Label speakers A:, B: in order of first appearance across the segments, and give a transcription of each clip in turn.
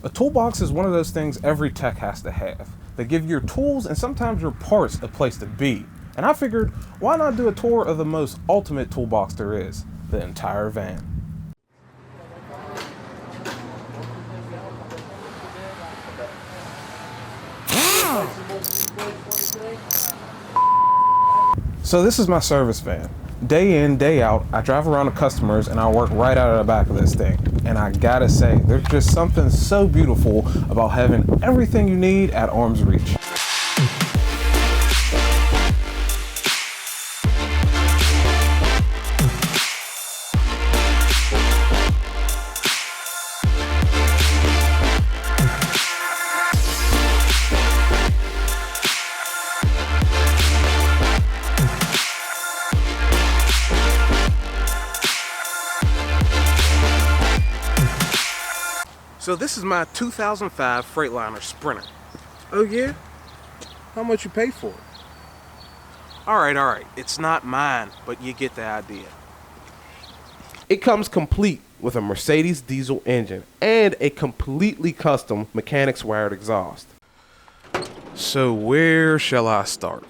A: A toolbox is one of those things every tech has to have. They give your tools and sometimes your parts a place to be. And I figured, why not do a tour of the most ultimate toolbox there is, the entire van. So this is my service van. Day in, day out, I drive around to customers and I work right out of the back of this thing. And I gotta say, there's just something so beautiful about having everything you need at arm's reach. So this is my 2005 Freightliner Sprinter. Oh yeah? How much you pay for it? Alright, it's not mine, but you get the idea. It comes complete with a Mercedes diesel engine and a completely custom mechanics wired exhaust. So where shall I start?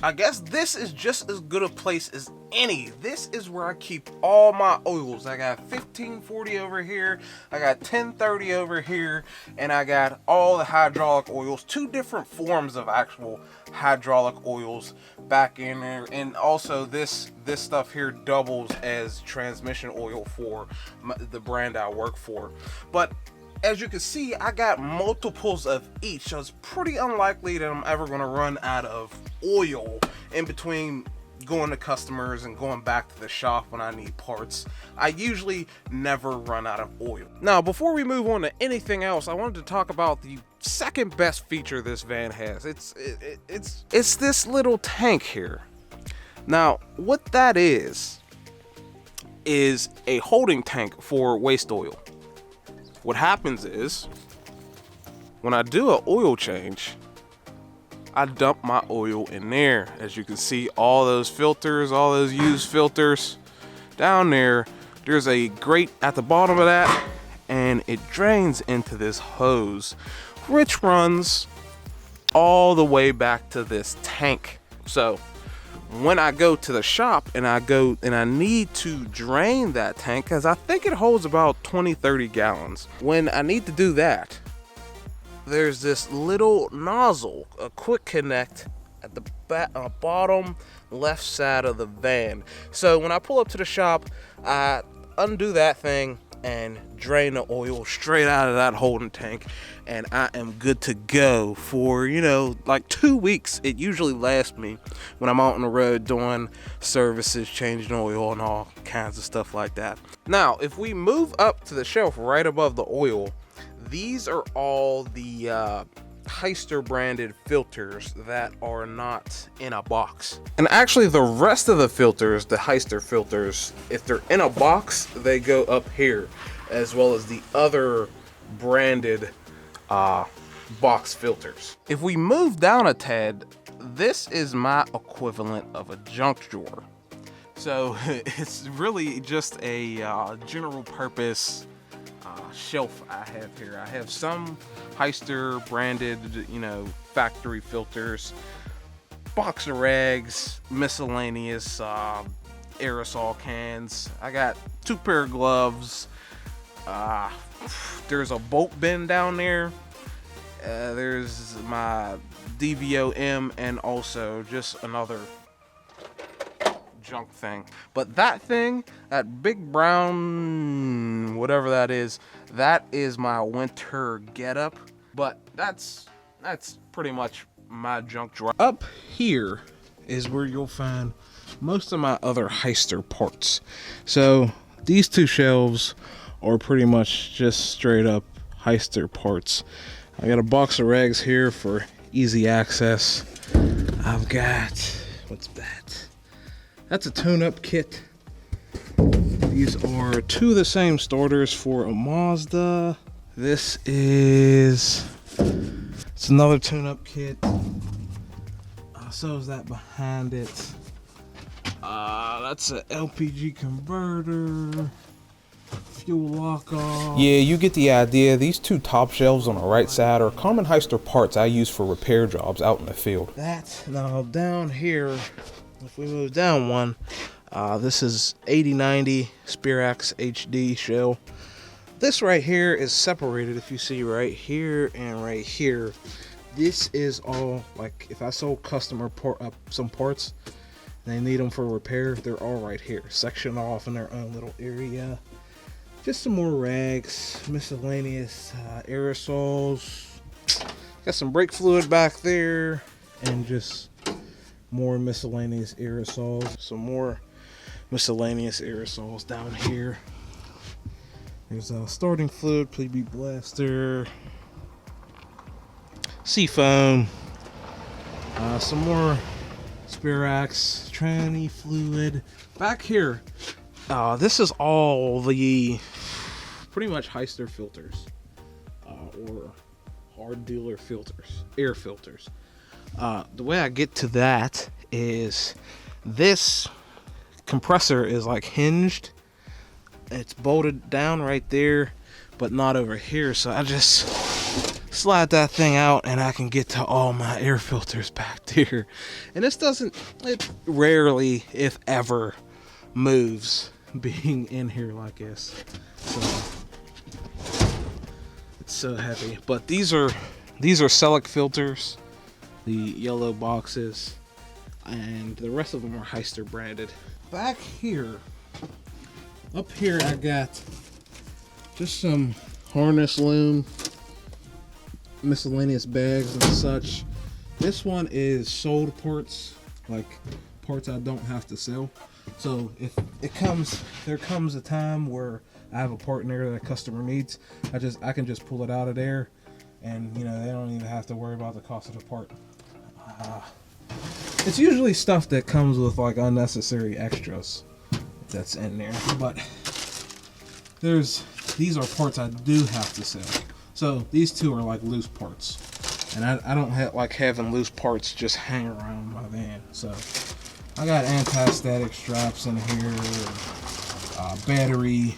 A: I guess this is just as good a place as any. This is where I keep all my oils. I got 1540 over here, I got 1030 over here, and I got all the hydraulic oils, 2 different forms of actual hydraulic oils back in there. And also this stuff here doubles as transmission oil for the brand I work for. But as you can see, I got multiples of each, so it's pretty unlikely that I'm ever gonna run out of oil in between going to customers and going back to the shop when I need parts. I usually never run out of oil. Now, before we move on to anything else, I wanted to talk about the second best feature this van has. It's this little tank here. Now, what that is a holding tank for waste oil. What happens is, when I do an oil change, I dump my oil in there. As you can see, all those filters, all those used filters down there, there's a grate at the bottom of that, and it drains into this hose, which runs all the way back to this tank. So when I go to the shop and I need to drain that tank, because I think it holds about 20-30 gallons. When I need to do that, there's this little nozzle, a quick connect at the bottom left side of the van. So when I pull up to the shop, I undo that thing and drain the oil straight out of that holding tank, and I am good to go for, like 2 weeks. It usually lasts me when I'm out on the road doing services, changing oil and all kinds of stuff like that. Now, if we move up to the shelf right above the oil, these are all the Heister branded filters that are not in a box. And actually the rest of the filters, the Heister filters, if they're in a box, they go up here, as well as the other branded box filters. If we move down a tad, this is my equivalent of a junk drawer. So it's really just a general purpose shelf I have here. I have some Heister branded, factory filters, box of rags, miscellaneous aerosol cans. I got 2 pair of gloves. There's a bolt bin down there. There's my DVOM and also just another junk thing. But that thing, that big brown whatever that is my winter getup. But that's pretty much my junk drawer. Up here is where you'll find most of my other Heister parts. So these 2 shelves are pretty much just straight up Heister parts. I got a box of rags here for easy access. I've got, what's that? That's a tune-up kit. These are 2 of the same starters for a Mazda. This is, it's another tune-up kit. So is that behind it. That's an LPG converter. Fuel lock off.
B: Yeah, you get the idea. These two top shelves on the right side are common Heister parts I use for repair jobs out in the field.
A: That, now down here, if we move down one, this is 8090 Spirax HD shell. This right here is separated, if you see right here and right here. This is all, like, if I sold customer some parts, they need them for repair, they're all right here, sectioned off in their own little area. Just some more rags, miscellaneous aerosols. Got some brake fluid back there, and just more miscellaneous aerosols. Some more miscellaneous aerosols down here. There's a starting fluid, PB blaster, seafoam, some more Spirax, tranny fluid. Back here, this is all the pretty much Heister filters, or hard dealer filters, air filters. The way I get to that is this compressor is like hinged. It's bolted down right there, but not over here. So I just slide that thing out and I can get to all my air filters back there. And this it rarely, if ever, moves being in here like this. So it's so heavy. But these are Select filters, the yellow boxes, and the rest of them are Heister branded. Back here, up here, I got just some harness loom, miscellaneous bags and such. This one is sold parts, like parts I don't have to sell. So if there comes a time where I have a part in there that a customer needs, I can just pull it out of there, and they don't even have to worry about the cost of the part. It's usually stuff that comes with like unnecessary extras that's in there, but these are parts I do have to sell. So these two are like loose parts, and I don't like having loose parts just hang around my van. So I got anti-static straps in here, battery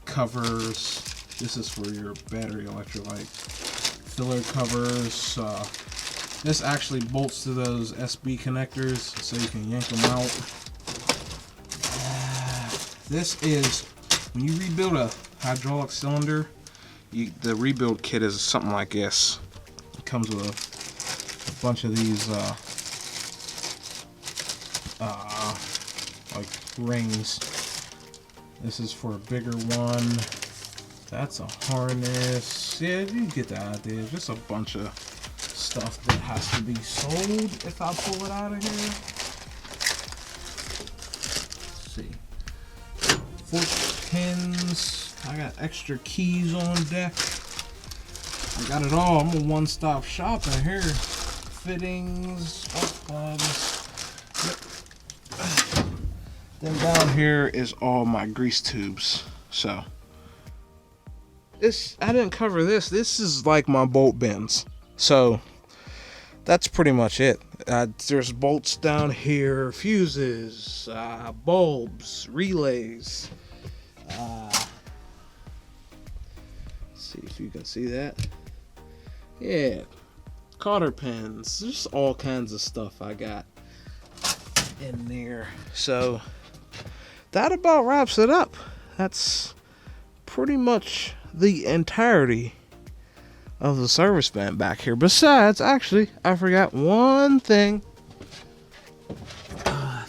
A: covers. This is for your battery electrolyte. Filler covers. This actually bolts to those SB connectors, so you can yank them out. This is, when you rebuild a hydraulic cylinder, the rebuild kit is something like this. It comes with a bunch of these like rings. This is for a bigger one. That's a harness. Yeah, you get the idea. Just a bunch of stuff that has to be sold if I pull it out of here. Let's see. Fork pins. I got extra keys on deck. I got it all. I'm a one-stop shop in here. Fittings, spark plugs. Yep. Then down here is all my grease tubes. So I didn't cover this. This is like my bolt bins. So that's pretty much it. There's bolts down here, fuses, bulbs, relays. Let's see if you can see that. Yeah, cotter pins. Just all kinds of stuff I got in there. So that about wraps it up. That's pretty much the entirety of the service van back here. Besides, actually, I forgot one thing.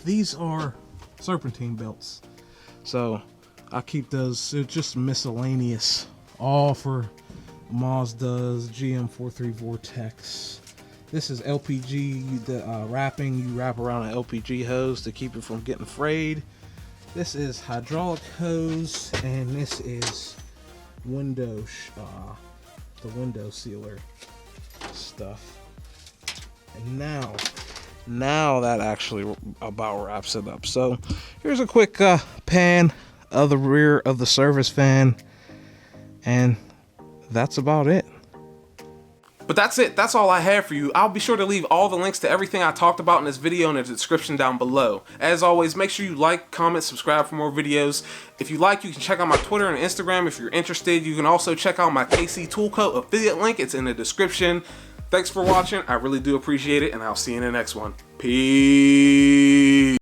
A: These are serpentine belts. So I keep those. They're just miscellaneous. All for Mazda's GM43 Vortex. This is LPG, the wrapping. You wrap around an LPG hose to keep it from getting frayed. This is hydraulic hose, and this is window the window sealer stuff. And now that actually about wraps it up. So here's a quick pan of the rear of the service van, and that's about it. But that's it. That's all I have for you. I'll be sure to leave all the links to everything I talked about in this video in the description down below. As always, make sure you like, comment, subscribe for more videos. If you like, you can check out my Twitter and Instagram if you're interested. You can also check out my KC Tool Coat affiliate link. It's in the description. Thanks for watching. I really do appreciate it, and I'll see you in the next one. Peace.